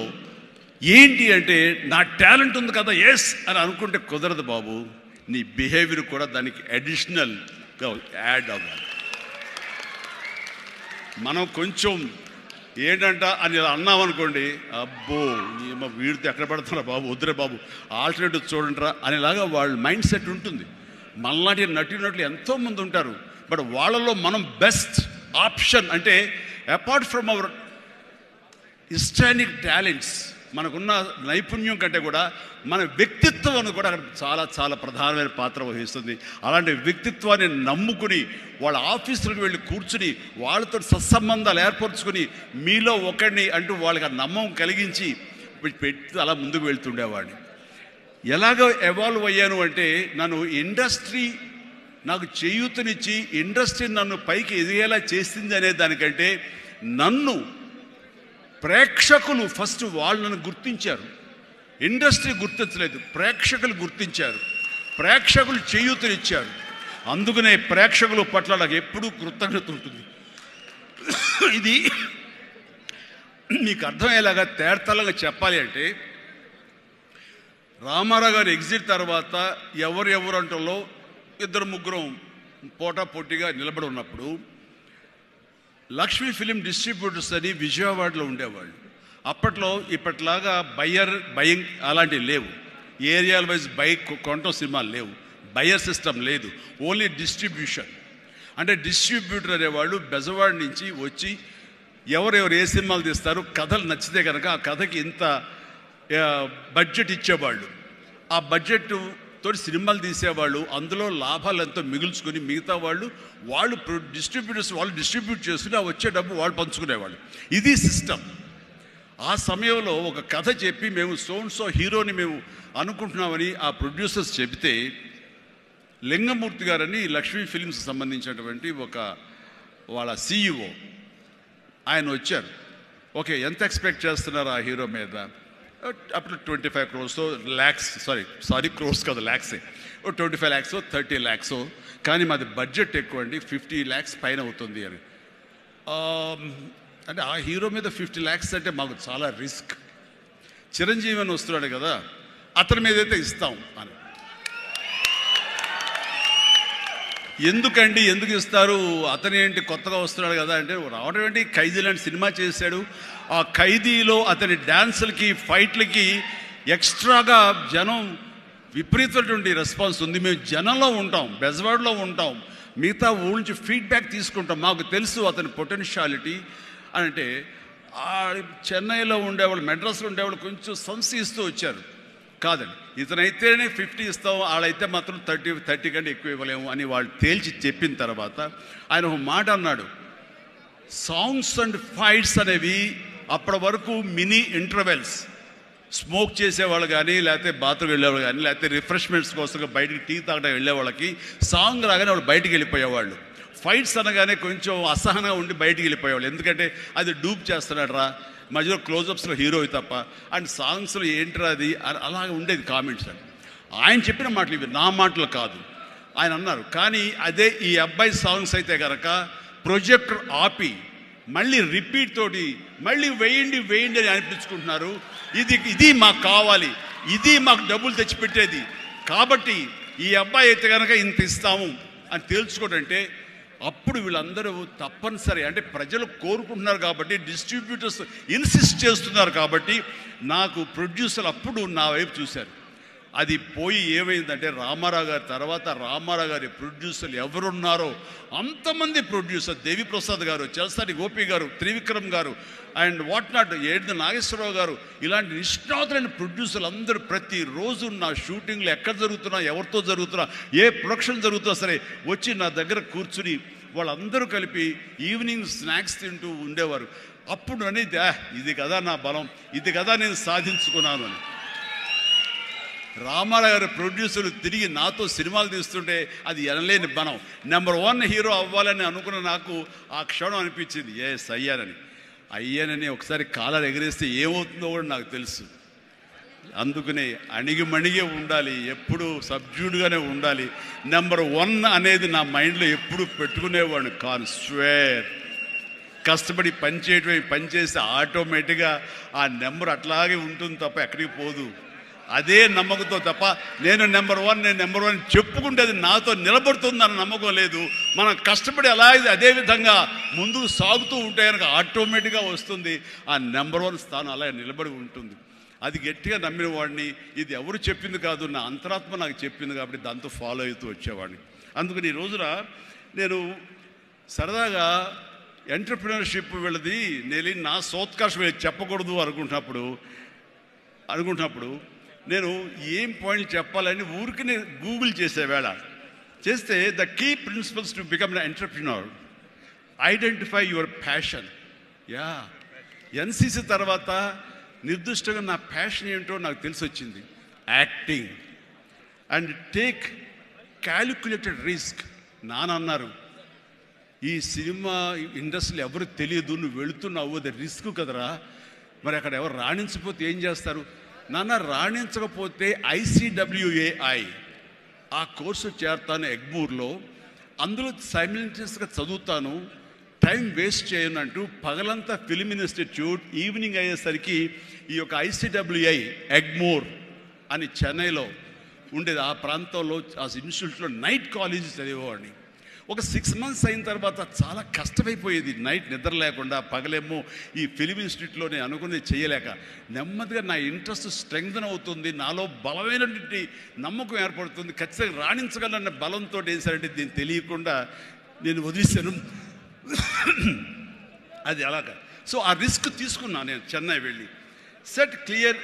ఏంటి అంటే, నా టాలెంట్ ఉంది కదా ఎస్ అని అనుకుంటే కుదరదు బాబు. నీ బిహేవియర్ కూడా దానికి అడిషనల్గా యాడ్ అవ్వాలి. మనం కొంచెం ఏంటంట అని అన్నామనుకోండి, అబ్బో వీడితో ఎక్కడ పడుతున్నా బాబు, వద్దురే బాబు, ఆల్టర్నేటివ్ చూడండిరా అనేలాగా వాళ్ళ మైండ్ సెట్ ఉంటుంది. మనలాంటి నటులు ఎంతోమంది ఉంటారు. బట్ వాళ్ళలో మనం బెస్ట్ ఆప్షన్ అంటే, అపార్ట్ ఫ్రమ్ అవర్ హిస్టానిక్ టాలెంట్స్, మనకున్న నైపుణ్యం కంటే కూడా మన వ్యక్తిత్వం అని కూడా అక్కడ చాలా చాలా ప్రధానమైన పాత్ర వహిస్తుంది. అలాంటి వ్యక్తిత్వాన్ని నమ్ముకుని వాళ్ళ ఆఫీసులకు వెళ్ళి కూర్చుని వాళ్ళతో సత్సంబంధాలు ఏర్పరచుకుని మీలో ఒకడిని అంటూ వాళ్ళకి ఆ నమ్మకం కలిగించి పెట్టి అలా ముందుకు వెళ్తుండేవాడిని. ఎలాగ ఎవాల్వ్ అయ్యాను అంటే, నన్ను ఇండస్ట్రీ నాకు చేయూతనిచ్చి ఇండస్ట్రీ నన్ను పైకి ఎదిగేలా చేసింది అనే దానికంటే, నన్ను ప్రేక్షకులు ఫస్ట్ వాళ్ళు నన్ను గుర్తించారు. వాళ్ళ ఆఫీసులకు వెళ్ళి కూర్చుని వాళ్ళతో సత్సంబంధాలు ఏర్పరచుకుని మీలో ఒకడిని అంటూ వాళ్ళకి ఆ నమ్మకం కలిగించి పెట్టి అలా ముందుకు వెళ్తుండేవాడిని. ఎలాగ ఎవాల్వ్ అయ్యాను అంటే, నన్ను ఇండస్ట్రీ నాకు చేయూతనిచ్చి ఇండస్ట్రీ నన్ను పైకి ఎదిగేలా చేసింది అనే దానికంటే, నన్ను ఇండస్ట్రీ గుర్తించలేదు, ప్రేక్షకులు గుర్తించారు, ప్రేక్షకులు చేయూతనిచ్చారు. అందుకనే ప్రేక్షకుల పట్ల నాకు ఎప్పుడూ కృతజ్ఞత ఉంటుంది. ఇది మీకు అర్థమయ్యేలాగా తేటతెల్లంగా చెప్పాలి అంటే, రామారావు గారు ఎగ్జిట్ తర్వాత ఎవరు అంటలో ఇద్దరు ముగ్గురం పోటాపోటీగా నిలబడి ఉన్నప్పుడు లక్ష్మీ ఫిలిం డిస్ట్రిబ్యూటర్స్ అని విజయవాడలో ఉండేవాళ్ళు. అప్పట్లో ఇప్పట్లాగా బయింగ్ అలాంటివి లేవు, ఏరియాల వైజ్ బైక్ కొనటం సినిమాలు లేవు, బయర్ సిస్టమ్ లేదు, ఓన్లీ డిస్ట్రిబ్యూషన్. అంటే డిస్ట్రిబ్యూటర్ అనేవాళ్ళు బెజవాడ నుంచి వచ్చి ఎవరెవరు ఏ సినిమాలు తీస్తారు, కథలు నచ్చితే కనుక ఆ కథకి ఇంత బడ్జెట్ ఇచ్చేవాళ్ళు. ఆ బడ్జెట్ తోటి సినిమాలు తీసేవాళ్ళు, అందులో లాభాలు ఎంతో మిగుల్చుకొని మిగతా వాళ్ళు డిస్ట్రిబ్యూటర్స్ వాళ్ళు డిస్ట్రిబ్యూట్ చేసుకుని ఆ వచ్చే డబ్బు వాళ్ళు పంచుకునేవాళ్ళు. ఇది సిస్టమ్. ఆ సమయంలో ఒక కథ చెప్పి మేము సో హీరోని మేము అనుకుంటున్నామని ఆ ప్రొడ్యూసర్స్ చెబితే లింగమూర్తి గారని లక్ష్మీ ఫిలిమ్స్ సంబంధించినటువంటి వాళ్ళ CEO ఆయన వచ్చారు. ఓకే, ఎంత ఎక్స్పెక్ట్ చేస్తున్నారు ఆ హీరో మీద? అప్పుడు 25 crores lakhs, సారీ క్రోర్స్ కాదు, ల్యాక్సే, 25 lakhs 30 lakhs, కానీ మాది బడ్జెట్ ఎక్కువ అండి, 50 lakhs పైన అవుతుంది అని. అంటే ఆ హీరో మీద 50 lakhs అంటే మాకు చాలా రిస్క్. చిరంజీవి అని వస్తున్నాడు కదా, అతని మీద అయితే ఇస్తాం అని. ఎందుకు ఇస్తారు, అతను ఏంటి కొత్తగా వస్తున్నాడు కదా అంటే, రావడం ఏంటి, ఖైదీ లాంటి సినిమా చేశాడు, ఆ ఖైదీలో అతని డ్యాన్సులకి ఫైట్లకి ఎక్స్ట్రాగా జనం విపరీతమైనటువంటి రెస్పాన్స్ ఉంది. మేము జనంలో ఉంటాం, బెజవాడలో ఉంటాం, మిగతా ఊళ్ళ నుంచి ఫీడ్బ్యాక్ తీసుకుంటాం, మాకు తెలుసు అతని పొటెన్షియాలిటీ అని. అంటే చెన్నైలో ఉండేవాళ్ళు, మెడ్రాస్లో ఉండేవాళ్ళు కొంచెం సంశయిస్తూ వచ్చారు. కాదండి, ఇతనైతేనే 50 ఇస్తాం, వాళ్ళైతే మాత్రం 30 కంటే ఎక్కువ ఇవ్వలేము అని వాళ్ళు తేల్చి చెప్పిన తర్వాత ఆయన ఒక మాట అన్నాడు, సాంగ్స్ అండ్ ఫైట్స్ అనేవి అప్పటి వరకు మినీ ఇంటర్వెల్స్, స్మోక్ చేసేవాళ్ళు కానీ, లేకపోతే బాత్రూమ్ వెళ్ళేవాళ్ళు కానీ, లేకపోతే రిఫ్రెష్మెంట్స్ కోసం బయటికి టీ తాగడం వెళ్ళే వాళ్ళకి సాంగ్ రాగానే వాళ్ళు బయటికి వెళ్ళిపోయేవాళ్ళు. ఫైట్స్ అనగానే కొంచెం అసహనంగా ఉండి బయటికి వెళ్ళిపోయేవాళ్ళు, ఎందుకంటే అది డూప్ చేస్తున్నాడు రా, మధ్యలో క్లోజప్స్లో హీరో తప్ప, అండ్ సాంగ్స్లో ఏంట్రా అది, అలాగే ఉండేది కామెంట్స్ అని. ఆయన చెప్పిన మాటలు ఇవి, నా మాటలు కాదు. ఆయన అన్నారు, కానీ అదే ఈ అబ్బాయి సాంగ్స్ అయితే కనుక ప్రొజెక్టర్ ఆపి మళ్ళీ రిపీట్ తోటి మళ్ళీ వేయండి అని అనిపించుకుంటున్నారు. ఇది మాకు కావాలి, ఇది మాకు డబ్బులు తెచ్చిపెట్టేది, కాబట్టి ఈ అబ్బాయి అయితే కనుక ఇంత ఇస్తాము అని తేల్చుకోవడంటే అప్పుడు వీళ్ళందరూ తప్పనిసరి, అంటే ప్రజలు కోరుకుంటున్నారు కాబట్టి, డిస్ట్రిబ్యూటర్స్ ఇన్సిస్ట్ చేస్తున్నారు కాబట్టి నాకు ప్రొడ్యూసర్ అప్పుడు నా వైపు చూశారు. అది పోయి ఏమైందంటే రామారావు గారి తర్వాత రామారావు గారి ప్రొడ్యూసర్లు ఎవరున్నారో అంతమంది ప్రొడ్యూసర్, దేవిప్రసాద్ గారు, చలసాని గోపి గారు, త్రివిక్రమ్ గారు అండ్ వాట్ నాట్, ఏడు నాగేశ్వరరావు గారు, ఇలాంటి నిష్ణాతులైన ప్రొడ్యూసర్లు అందరూ ప్రతిరోజు నా షూటింగ్లు ఎక్కడ జరుగుతున్నా, ఎవరితో జరుగుతున్నా, ఏ ప్రొడక్షన్ జరుగుతున్నా సరే వచ్చి నా దగ్గర కూర్చుని వాళ్ళందరూ కలిపి ఈవినింగ్ స్నాక్స్ తింటూ ఉండేవారు. అప్పుడు అనేది ఇది కదా నా బలం, ఇది కదా నేను సాధించుకున్నాను అని. రామారావు గారి ప్రొడ్యూసర్లు తిరిగి నాతో సినిమాలు తీస్తుంటే అది ఎనలేని బలం. నెంబర్ 1 హీరో అవ్వాలని అనుకున్న నాకు ఆ క్షణం అనిపించింది, అయ్యానని ఒకసారి కాలర్ ఎగరేస్తే ఏమవుతుందో కూడా నాకు తెలుసు. అందుకనే అణిగిమణిగే ఉండాలి, ఎప్పుడు సబ్జ్యూడ్గానే ఉండాలి. నెంబర్ 1 అనేది నా మైండ్లో ఎప్పుడు పెట్టుకునేవాడిని కాను. స్వేర్ కష్టపడి పనిచేస్తే ఆటోమేటిక్గా ఆ నెంబర్ అట్లాగే ఉంటుంది తప్ప ఎక్కడికి పోదు. అదే నమ్మకంతో తప్ప నేను నెంబర్ 1 చెప్పుకుంటే అది నాతో నిలబడుతుందన్న నమ్మకం లేదు. మనం కష్టపడి అలాగే అదే విధంగా ముందుకు సాగుతూ ఉంటే కనుక ఆటోమేటిక్గా వస్తుంది. ఆ నెంబర్ 1 స్థానం అలాగే నిలబడి ఉంటుంది. అది గట్టిగా నమ్మిన వాడిని. ఇది ఎవరు చెప్పింది కాదు, నా అంతరాత్మ నాకు చెప్పింది కాబట్టి దాంతో ఫాలో అవుతూ వచ్చేవాడిని. అందుకని ఈ రోజున నేను సరదాగా ఎంటర్‌ప్రెన్యూర్‌షిప్ వెళ్ళది నేను నా సోత్కర్షం చెప్పకూడదు అనుకుంటున్నప్పుడు నేను ఏం పాయింట్ చెప్పాలని ఊరికి గూగుల్ చేస్తే the key principles to become an entrepreneur, identify your passion. NCC తర్వాత నిర్దిష్టంగా నా ప్యాషన్ ఏంటో నాకు తెలిసి వచ్చింది, acting. And take calculated risk. నాన్నన్నారు, ఈ సినిమా ఇండస్ట్రీలో ఎవరు తెలియదు, నువ్వు వెళుతున్నావు, అది రిస్క్ కదరా, మరి అక్కడ ఎవరు రాణించిపోతే ఏం చేస్తారు, నాన్న రాణించకపోతే ICWAI ఆ కోర్సు చేరతాను ఎగ్మూర్లో, అందులో సైమిల్టేనియస్గా చదువుతాను, టైం వేస్ట్ చేయను అంటూ పగలంతా ఫిల్మ్ ఇన్స్టిట్యూట్, ఈవినింగ్ అయ్యేసరికి ఈ యొక్క ICWI ఎగ్మూర్ అని చెన్నైలో ఉండేది. ఆ ప్రాంతంలో ఆ ఇన్స్టిట్యూట్లో నైట్ కాలేజీ చదివేవాడిని. ఒక 6 months అయిన తర్వాత చాలా కష్టమైపోయేది, నైట్ నిద్ర లేకుండా, పగలేమో ఈ ఫిలిం ఇన్స్టిట్యూట్లో నేను అనుకునేది చేయలేక నెమ్మదిగా నా ఇంట్రెస్ట్ స్ట్రెంగ్తన్ అవుతుంది, నాలో బలమైనటువంటి నమ్మకం ఏర్పడుతుంది, ఖచ్చితంగా రాణించగలన్న బలంతో వేసారంటే దీన్ని తెలియకుండా నేను వదిలేశాను. అది అలాగా. సో ఆ రిస్క్ తీసుకున్నాను నేను చెన్నై వెళ్ళి. Set clear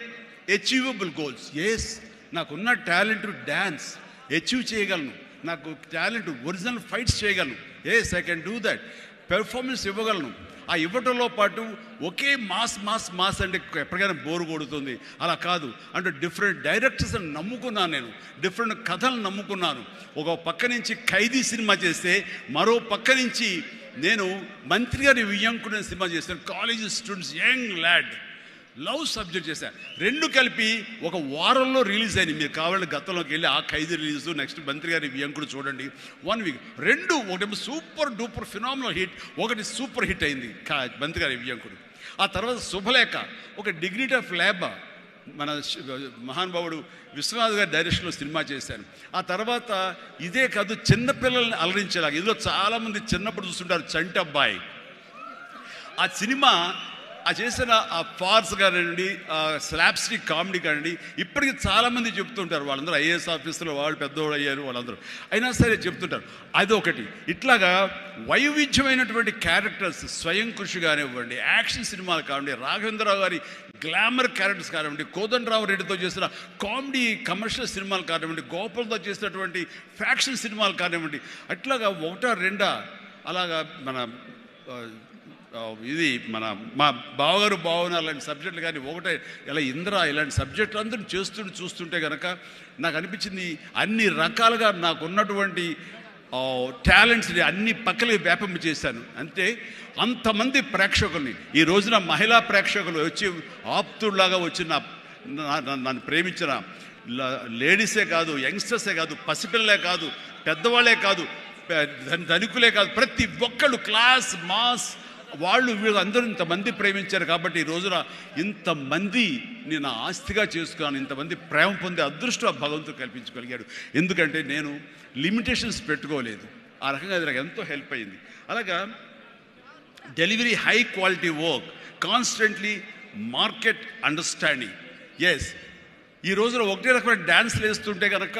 achievable goals. Yes, నాకున్న టాలెంట్ డ్యాన్స్ అచీవ్ చేయగలను, నాకు టాలెంట్ ఒరిజినల్ ఫైట్స్ చేయగలను. Yes, I can do that. Performance ఇవ్వగలను. ఆ ఇవ్వటంలో పాటు ఒకే మాస్ మాస్ మాస్ అంటే ఎప్పటికైనా బోరు కొడుతుంది. అలా కాదు, అంటే డిఫరెంట్ డైరెక్టర్స్ని నమ్ముకున్నాను నేను, డిఫరెంట్ కథలను నమ్ముకున్నాను. ఒక పక్క నుంచి ఖైదీ సినిమా చేస్తే, మరో పక్క నుంచి నేను మంత్రి గారి వియ్యంకుడు సినిమా చేశాను. College students, young lad, love subject చేశాను. రెండు కలిపి ఒక వారంలో రిలీజ్ అయింది. మీరు కావాలంటే గతంలోకి వెళ్ళి ఆ ఖైదీ రిలీజు, నెక్స్ట్ మంత్రి గారి వియ్యంకుడు చూడండి. 1 week రెండు, ఒకటి సూపర్ డూపర్ ఫినామినల్ హిట్, ఒకటి సూపర్ హిట్ అయింది మంత్రి గారి వియ్యంకుడు. ఆ తర్వాత శుభలేఖ, ఒక డిగ్నిటీ ఆఫ్ లేబర్, మన మహానుభావుడు విశ్వనాథ్ గారి డైరెక్షన్లో సినిమా చేశాను. ఆ తర్వాత ఇదే కాదు, చిన్నపిల్లల్ని అలరించేలాగా, ఇందులో చాలామంది చిన్నప్పుడు చూస్తుంటారు చంటి అబ్బాయి. ఆ సినిమా ఆ చేసిన ఆ ఫార్స్ కానివ్వండి, స్లాప్స్టిక్ కామెడీ కానివ్వండి, ఇప్పటికీ చాలామంది చెప్తుంటారు, వాళ్ళందరూ IAS ఆఫీసర్లు, వాళ్ళు పెద్దవాళ్ళు అయ్యారు, వాళ్ళందరూ అయినా సరే చెప్తుంటారు. అదొకటి. ఇట్లాగా వైవిధ్యమైనటువంటి క్యారెక్టర్స్, స్వయం కృషి కానివ్వండి, యాక్షన్ సినిమాలు కానివ్వండి, రాఘవేంద్రరావు గారి గ్లామర్ క్యారెక్టర్స్ కానివ్వండి, కోదండరావు రెడ్డితో చేసిన కామెడీ కమర్షియల్ సినిమాలు కానివ్వండి, గోపాల్తో చేసినటువంటి ఫ్యాక్షన్ సినిమాలు కానివ్వండి, అట్లాగా ఒకటా రెండా అలాగా మన ఇది మా బావగారు బావన లాంటి సబ్జెక్టులు కానీ, ఒకటే ఇలా ఇంద్ర ఇలాంటి సబ్జెక్టులు అందరూ చూస్తుంటే కనుక నాకు అనిపించింది, అన్ని రకాలుగా నాకున్నటువంటి టాలెంట్స్ని అన్ని పక్కలకి వ్యాపింప చేశాను. అంటే అంతమంది ప్రేక్షకుల్ని ఈ రోజున మహిళా ప్రేక్షకులు వచ్చి ఆప్తుల్లాగా వచ్చిన నన్ను ప్రేమించిన లేడీసే కాదు, యంగ్స్టర్సే కాదు, పసిపిల్లలే కాదు, పెద్దవాళ్ళే కాదు, ధనికులే కాదు, ప్రతి ఒక్కళ్ళు క్లాస్ మాస్ వాళ్ళు వీళ్ళు అందరూ ఇంతమంది ప్రేమించారు. కాబట్టి ఈ రోజున ఇంతమంది నేను ఆస్తిగా చేసుకున్నాను, ఇంతమంది ప్రేమ పొందే అదృష్టం భగవంతుడు కల్పించగలిగాడు. ఎందుకంటే నేను లిమిటేషన్స్ పెట్టుకోలేదు. ఆ రకంగా అది నాకు ఎంతో హెల్ప్ అయింది. అలాగా delivery, high quality work, constantly market understanding. Yes, ఈ రోజున ఒకటే రకమైన డ్యాన్స్లు వేస్తుంటే కనుక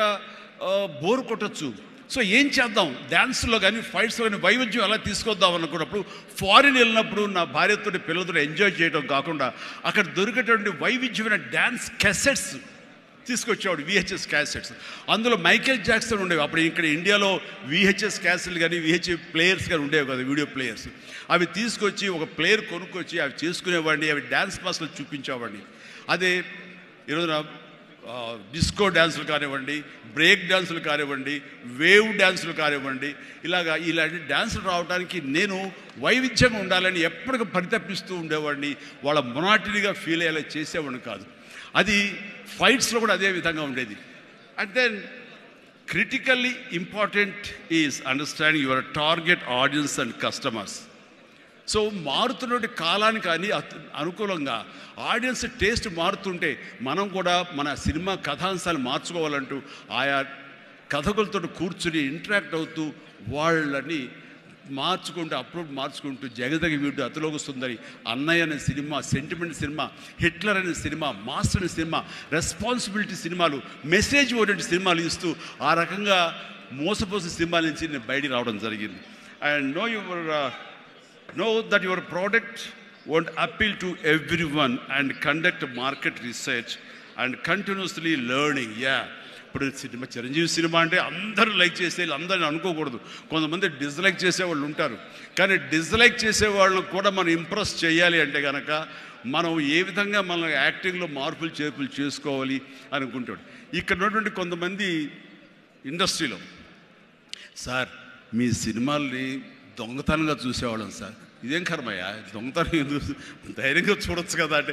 బోర్ కొట్టచ్చు. సో ఏం చేద్దాం, డ్యాన్స్లో కానీ ఫైట్స్లో కానీ వైవిధ్యం ఎలా తీసుకొద్దాం అనుకున్నప్పుడు, ఫారిన్ వెళ్ళినప్పుడు నా భార్యతో పిల్లలతో ఎంజాయ్ చేయడం కాకుండా అక్కడ దొరికేటువంటి వైవిధ్యమైన డ్యాన్స్ క్యాసెట్స్ తీసుకొచ్చేవాడు, VHS క్యాసెట్స్. అందులో మైకేల్ జాక్సన్ ఉండేవి. అప్పుడు ఇక్కడ ఇండియాలో VHS క్యాసెట్లు కానీ VHS ప్లేయర్స్ కానీ ఉండేవి కదా, వీడియో ప్లేయర్స్. అవి తీసుకొచ్చి ఒక ప్లేయర్ కొనుక్కొచ్చి అవి చేసుకునేవాడిని, అవి డ్యాన్స్ క్లాస్లో చూపించేవాడిని. అదే ఈరోజున డిస్కో డ్యాన్సులు కానివ్వండి, బ్రేక్ డ్యాన్సులు కానివ్వండి, వేవ్ డ్యాన్సులు కానివ్వండి, ఇలాంటి డ్యాన్సులు రావడానికి నేను వైవిధ్యంగా ఉండాలని ఎప్పటికీ పరితపిస్తూ ఉండేవాడిని. వాళ్ళ మొనాటినీగా ఫీల్ అయ్యేలా చేసేవాడిని కాదు. అది ఫైట్స్లో కూడా అదే విధంగా ఉండేది. And then critically important is understanding your target audience and customers. So మారుతున్నటువంటి కాలానికి కానీ అనుకూలంగా ఆడియన్స్ టేస్ట్ మారుతుంటే మనం కూడా మన సినిమా కథాంశాలు మార్చుకోవాలంటూ ఆయా కథకులతో కూర్చుని ఇంటరాక్ట్ అవుతూ వాళ్ళని మార్చుకుంటూ అప్లోడ్ మార్చుకుంటూ జగదగ వీడు అతిలోక సుందరి, అన్నయ్య అనే సినిమా, సెంటిమెంట్ సినిమా, హిట్లర్ అనే సినిమా, మాస్టర్ అనే సినిమా, రెస్పాన్సిబిలిటీ సినిమాలు, మెసేజ్ ఓరియంటెడ్ సినిమాలు ఇస్తూ ఆ రకంగా మోసపోసే సినిమాల నుంచి నేను బయటికి రావడం జరిగింది. And know that your product won't appeal to everyone and conduct market research and continuously learning. ఇప్పుడు సినిమా చిరంజీవి సినిమా అంటే అందరూ లైక్ చేసేది అందరిని అనుకోకూడదు. కొంతమంది డిస్లైక్ చేసేవాళ్ళు ఉంటారు. కానీ డిస్లైక్ చేసేవాళ్ళని కూడా మనం ఇంప్రెస్ చేయాలి అంటే కనుక మనం ఏ విధంగా మన యాక్టింగ్లో మార్పులు చేర్పులు చేసుకోవాలి అనుకుంటాడు. ఇక్కడ ఉన్నటువంటి కొంతమంది ఇండస్ట్రీలో, సార్ మీ సినిమాల్ని దొంగతనంగా చూసేవాళ్ళం సార్. ఇదేం కర్మయ్యా, దొంగతనం ఎందుకు, ధైర్యంగా చూడొచ్చు కదా అంటే,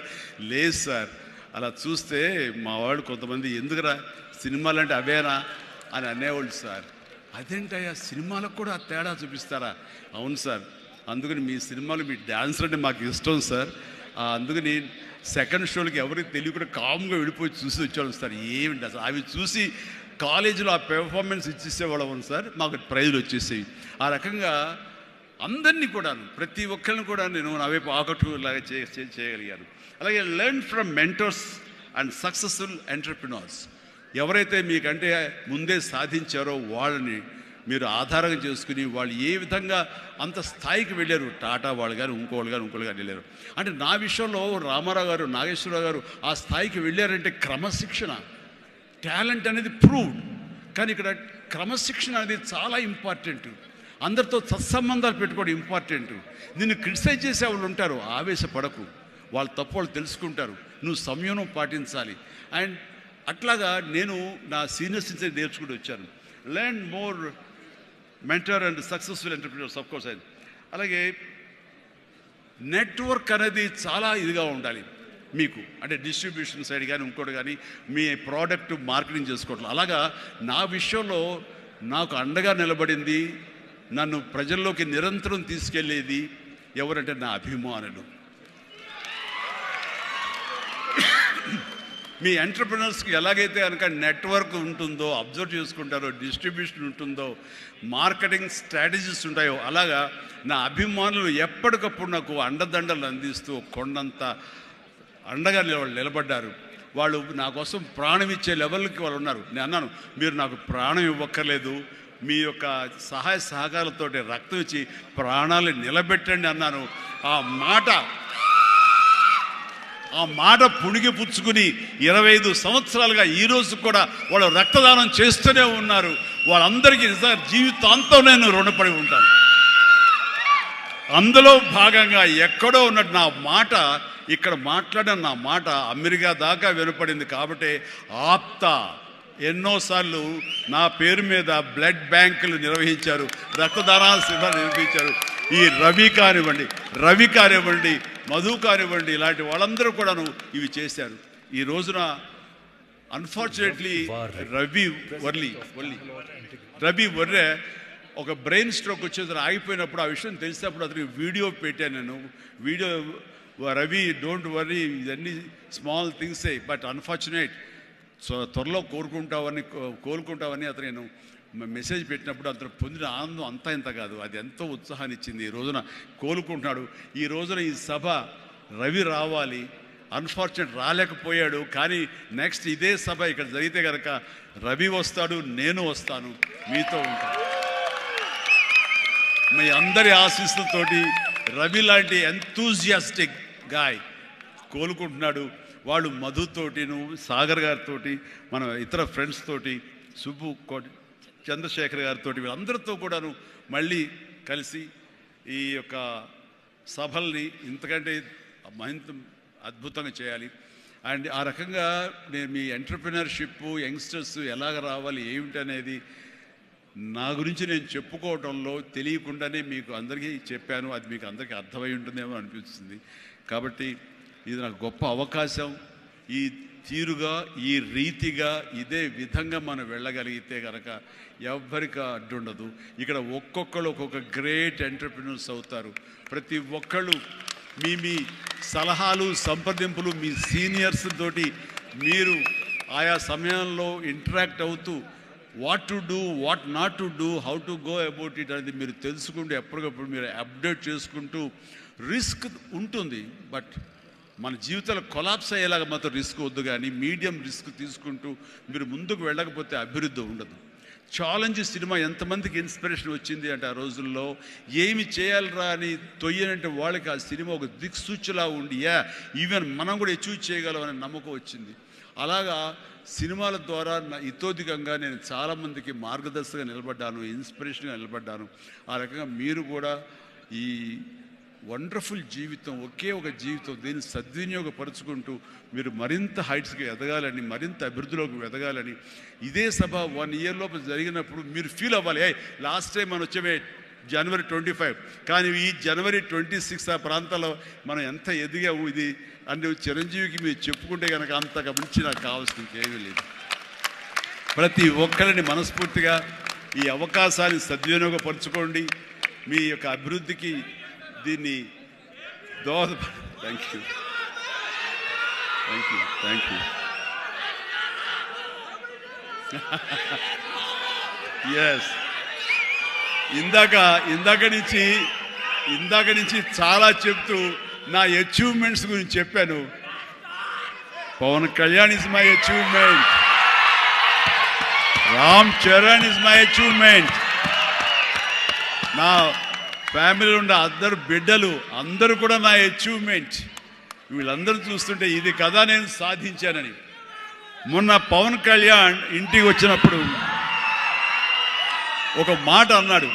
లేదు సార్ అలా చూస్తే మా వాళ్ళు కొంతమంది ఎందుకురా సినిమాలు అంటే అవేనా అని అనేవాళ్ళు సార్. అదేంటయ్యా సినిమాలకు కూడా తేడా చూపిస్తారా? అవును సార్, అందుకని మీ సినిమాలు మీ డ్యాన్స్ అంటే మాకు ఇష్టం సార్. అందుకని సెకండ్ షోలకి ఎవరికి తెలియకుండా కామ్గా వెళ్ళిపోయి చూసి వచ్చేవాళ్ళం సార్. ఏమిటి అసలు అవి చూసి కాలేజీలో ఆ పెర్ఫార్మెన్స్ ఇచ్చేసేవాళ్ళం సార్, మాకు ప్రైజులు వచ్చేసేవి. ఆ రకంగా అందరినీ కూడాను ప్రతి ఒక్కరిని కూడా నేను నా వైపు ఆకట్టులాగా చేయగలిగాను. అలాగే learn from mentors and successful entrepreneurs. ఎవరైతే మీకంటే ముందే సాధించారో వాళ్ళని మీరు ఆధారంగా చేసుకుని వాళ్ళు ఏ విధంగా అంత స్థాయికి వెళ్ళారు, టాటా వాళ్ళు కానీ ఇంకోళ్ళు కానీ వెళ్ళారు. అంటే నా విషయంలో రామారావు గారు, నాగేశ్వరరావు గారు ఆ స్థాయికి వెళ్ళారంటే క్రమశిక్షణ, టాలెంట్ అనేది ప్రూవ్డ్. కానీ ఇక్కడ క్రమశిక్షణ అనేది చాలా ఇంపార్టెంట్. అందరితో సత్సంబంధాలు పెట్టుకోవడం ఇంపార్టెంట్. నిన్ను క్రిటిసైజ్ చేసే వాళ్ళు ఉంటారు, ఆవేశపడకు, వాళ్ళ తప్పు వాళ్ళు తెలుసుకుంటారు, నువ్వు సంయమనం పాటించాలి. అండ్ అట్లాగా నేను నా సీనియర్స్ నుంచి నేర్చుకుంటూ వచ్చాను. Learn more mentor and successful entrepreneurs of course. అలాగే నెట్వర్క్ అనేది చాలా ఇదిగా ఉండాలి మీకు, అంటే డిస్ట్రిబ్యూషన్ సైడ్ కానీ ఇంకోటి కానీ మీ ప్రోడక్ట్ మార్కెటింగ్ చేసుకోవట్లేదు. అలాగా నా విషయంలో నాకు అండగా నిలబడింది, నన్ను ప్రజల్లోకి నిరంతరం తీసుకెళ్ళేది ఎవరంటే నా అభిమానులు. మీ ఎంటర్ప్రినర్స్కి ఎలాగైతే కనుక నెట్వర్క్ ఉంటుందో, అబ్జర్వ్ చేసుకుంటారో, డిస్ట్రిబ్యూషన్ ఉంటుందో, మార్కెటింగ్ స్ట్రాటజీస్ ఉంటాయో, అలాగా నా అభిమానులు ఎప్పటికప్పుడు నాకు అండదండలు అందిస్తూ కొండంత అండగా నిలబడ్డారు. వాళ్ళు నా కోసం ప్రాణం ఇచ్చే లెవెల్కి వాళ్ళు ఉన్నారు. నేను అన్నాను, మీరు నాకు ప్రాణం ఇవ్వక్కర్లేదు, మీ యొక్క సహాయ సహకారాలతో రక్తం ఇచ్చి ప్రాణాలు నిలబెట్టండి అన్నాను. ఆ మాట పుణిగి పుచ్చుకుని 25 సంవత్సరాలుగా ఈరోజు కూడా వాళ్ళు రక్తదానం చేస్తూనే ఉన్నారు. వాళ్ళందరికీ నిజంగా జీవితాంతం నేను రుణపడి ఉంటాను. అందులో భాగంగా ఎక్కడో ఉన్నట్టు నా మాట ఇక్కడ మాట్లాడిన నా మాట అమెరికా దాకా వినపడింది. కాబట్టి ఎన్నోసార్లు నా పేరు మీద బ్లడ్ బ్యాంకులు నిర్వహించారు, రక్తదానాల శిబిరాలు నిర్వహించారు. ఈ రవి కానివ్వండి, మధు కానివ్వండి, ఇలాంటి వాళ్ళందరూ కూడాను ఇవి చేశారు. ఈ రోజున అన్ఫార్చునేట్లీ రవి వర్రే ఒక బ్రెయిన్ స్ట్రోక్ వచ్చేసి ఆగిపోయినప్పుడు ఆ విషయం తెలిసినప్పుడు అతనికి వీడియో పెట్టాను నేను. రవి డోంట్ వర్రీ, ఇవన్నీ స్మాల్ థింగ్సే, బట్ అన్ఫార్చునేట్, త్వరలో కోలుకుంటావని అతను నేను మెసేజ్ పెట్టినప్పుడు అతను పొందిన ఆనందం అంతా ఇంత కాదు, అది ఎంతో ఉత్సాహాన్ని ఇచ్చింది. ఈ రోజున కోలుకుంటున్నాడు. ఈ రోజున ఈ సభ రవి రావాలి, అన్ఫార్చునేట్ రాలేకపోయాడు. కానీ నెక్స్ట్ ఇదే సభ ఇక్కడ జరిగితే కనుక రవి వస్తాడు, నేను వస్తాను, మీతో ఉంటాను. మీ అందరి ఆశీస్సులతోటి రవి లాంటి ఎంతూజియాస్టిక్ గాయ్ కోలుకుంటున్నాడు. వాళ్ళు మధుతోటి, సాగర్ గారితో, మన ఇతర ఫ్రెండ్స్ తోటి, సుబ్బు చంద్రశేఖర్ గారితో, వీళ్ళందరితో కూడాను మళ్ళీ కలిసి ఈ యొక్క సభల్ని ఇంతకంటే మరింత అద్భుతంగా చేయాలి. అండ్ ఆ రకంగా నేను మీ ఎంటర్ప్రినర్షిప్, యంగ్స్టర్స్ ఎలాగ రావాలి ఏమిటి అనేది నా గురించి నేను చెప్పుకోవడంలో తెలియకుండానే మీకు అందరికీ చెప్పాను. అది మీకు అందరికీ అర్థమై ఉంటుందేమో అనిపిస్తుంది. కాబట్టి ఇది నాకు గొప్ప అవకాశం. ఈ తీరుగా, ఈ రీతిగా, ఇదే విధంగా మనం వెళ్ళగలిగితే కనుక ఎవ్వరికి అడ్డుండదు. ఇక్కడ ఒక్కొక్కరు ఒక్కొక్క గ్రేట్ ఎంటర్ప్రినర్స్ అవుతారు. ప్రతి ఒక్కళ్ళు మీ సలహాలు, సంప్రదింపులు మీ సీనియర్స్ తోటి మీరు ఆయా సమయంలో ఇంటరాక్ట్ అవుతూ what to do, what not to do, how to go about it అనేది మీరు తెలుసుకుంటూ ఎప్పటికప్పుడు మీరు అప్డేట్ చేసుకుంటూ, రిస్క్ ఉంటుంది, బట్ మన జీవితాలు కొలాప్స్ అయ్యేలాగా మాత్రం రిస్క్ వద్దు. కానీ మీడియం రిస్క్ తీసుకుంటూ మీరు ముందుకు వెళ్ళకపోతే అభివృద్ధి ఉండదు. ఛాలెంజ్ సినిమా ఎంతమందికి ఇన్స్పిరేషన్ వచ్చింది అంటే, ఆ రోజుల్లో ఏమి చేయాలరా అని తొయ్యనంటే వాళ్ళకి ఆ సినిమా ఒక దిక్సూచిలా ఉండి ఈవెన్ మనం కూడా అచీవ్ చేయగలం అనే నమ్మకం వచ్చింది. అలాగా సినిమాల ద్వారా ఇతోధికంగా నేను చాలామందికి మార్గదర్శకంగా నిలబడ్డాను, ఇన్స్పిరేషన్గా నిలబడ్డాను. ఆ రకంగా మీరు కూడా ఈ వండర్ఫుల్ జీవితం, ఒకే ఒక జీవితం, దీన్ని సద్వినియోగపరుచుకుంటూ మీరు మరింత హైట్స్కి ఎదగాలని, మరింత అభివృద్ధిలోకి ఎదగాలని, ఇదే సభ 1 year లోపు జరిగినప్పుడు మీరు ఫీల్ అవ్వాలి, లాస్ట్ టైం మనం వచ్చే జనవరి 25. కానీ ఈ జనవరి 26 ఆ ప్రాంతంలో మనం ఎంత ఎదిగాము ఇది అని చిరంజీవికి మీరు చెప్పుకుంటే కనుక అంతగా మించి నాకు కావాల్సింది ఇంకేమీ లేదు. ప్రతి ఒక్కరిని మనస్ఫూర్తిగా ఈ అవకాశాన్ని సద్వినియోగపరచుకోండి. మీ యొక్క అభివృద్ధికి దీన్ని థ్యాంక్ యూ. ఎస్, ఇందాక నుంచి చాలా చెప్తూ నా అచీవ్మెంట్స్ గురించి చెప్పాను. Pawan Kalyan is my achievement, Ram Charan is my achievement, నా ఫ్యామిలీలో ఉన్న అందరు బిడ్డలు అందరూ కూడా నా అచీవ్మెంట్. వీళ్ళందరూ చూస్తుంటే ఇది కదా నేను సాధించానని. మొన్న పవన్ కళ్యాణ్ ఇంటికి వచ్చినప్పుడు ఒక మాట అన్నాడు,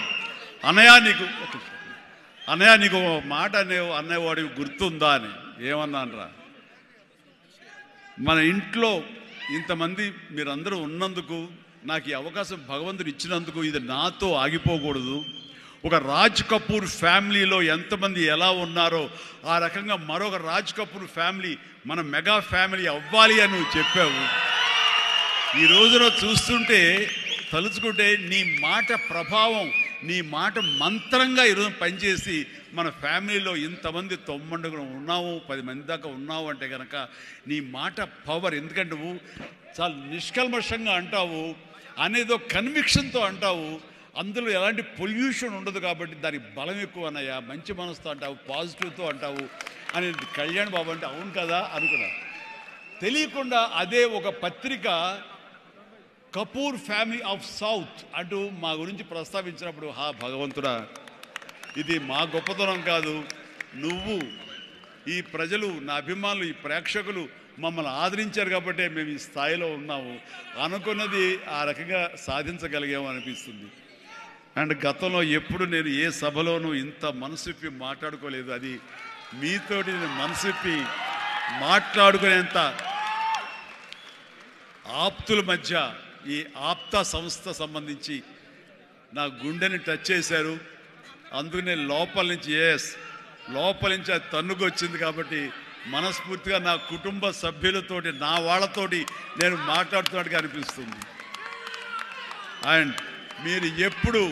అన్నయ్య నీకు ఒక మాట అన్నయ్యవాడికి గుర్తుందా అని. ఏమన్నానరా, మన ఇంట్లో ఇంతమంది మీరందరూ ఉన్నందుకు, నాకు ఈ అవకాశం భగవంతుడు ఇచ్చినందుకు ఇది నాతో ఆగిపోకూడదు. ఒక రాజ్ కపూర్ ఫ్యామిలీలో ఎంతమంది ఎలా ఉన్నారో ఆ రకంగా మరొక రాజ్ కపూర్ ఫ్యామిలీ మన మెగా ఫ్యామిలీ అవ్వాలి అని నువ్వు చెప్పావు. ఈ రోజున చూస్తుంటే తలుచుకుంటే నీ మాట ప్రభావం, నీ మాట మంత్రంగా ఈరోజు పనిచేసి మన ఫ్యామిలీలో ఇంతమంది 9 ఉన్నాము, 10 మంది దాకా ఉన్నావు అంటే కనుక నీ మాట పవర్. ఎందుకంటే నువ్వు చాలా నిష్కల్మషంగా అంటావు, అనేదో కన్విక్షన్తో అంటావు, అందులో ఎలాంటి పొల్యూషన్ ఉండదు కాబట్టి దానికి బలం ఎక్కువ అన్నయ్య. మంచి మనసుతో అంటావు, పాజిటివ్తో అంటావు అని కళ్యాణ్ బాబు అంటే అవును కదా అనుకున్నా. తెలియకుండా అదే ఒక పత్రిక కపూర్ ఫ్యామిలీ ఆఫ్ సౌత్ అంటూ మా గురించి ప్రస్తావించినప్పుడు, భగవంతుడా, ఇది మా గొప్పతనం కాదు, నువ్వు ఈ ప్రజలు, నా అభిమానులు, ఈ ప్రేక్షకులు మమ్మల్ని ఆదరించారు కాబట్టి మేము ఈ స్థాయిలో ఉన్నాము అనుకున్నది ఆ రకంగా సాధించగలిగాము అనిపిస్తుంది. అండ్ గతంలో ఎప్పుడు నేను ఏ సభలోనూ ఇంత మనసిప్పి మాట్లాడుకోలేదు. అది మీతోటి నేను మనసిప్పి మాట్లాడుకునేంత ఆప్తుల మధ్య ఈ ఆప్తా సంస్థ సంబంధించి నా గుండెని టచ్ చేశారు. అందుకనే లోపల నుంచి అది తన్నుకు వచ్చింది కాబట్టి మనస్ఫూర్తిగా నా కుటుంబ సభ్యులతోటి, నా వాళ్ళతోటి నేను మాట్లాడుతున్నట్టుగా అనిపిస్తుంది. అండ్ మీరు ఎప్పుడు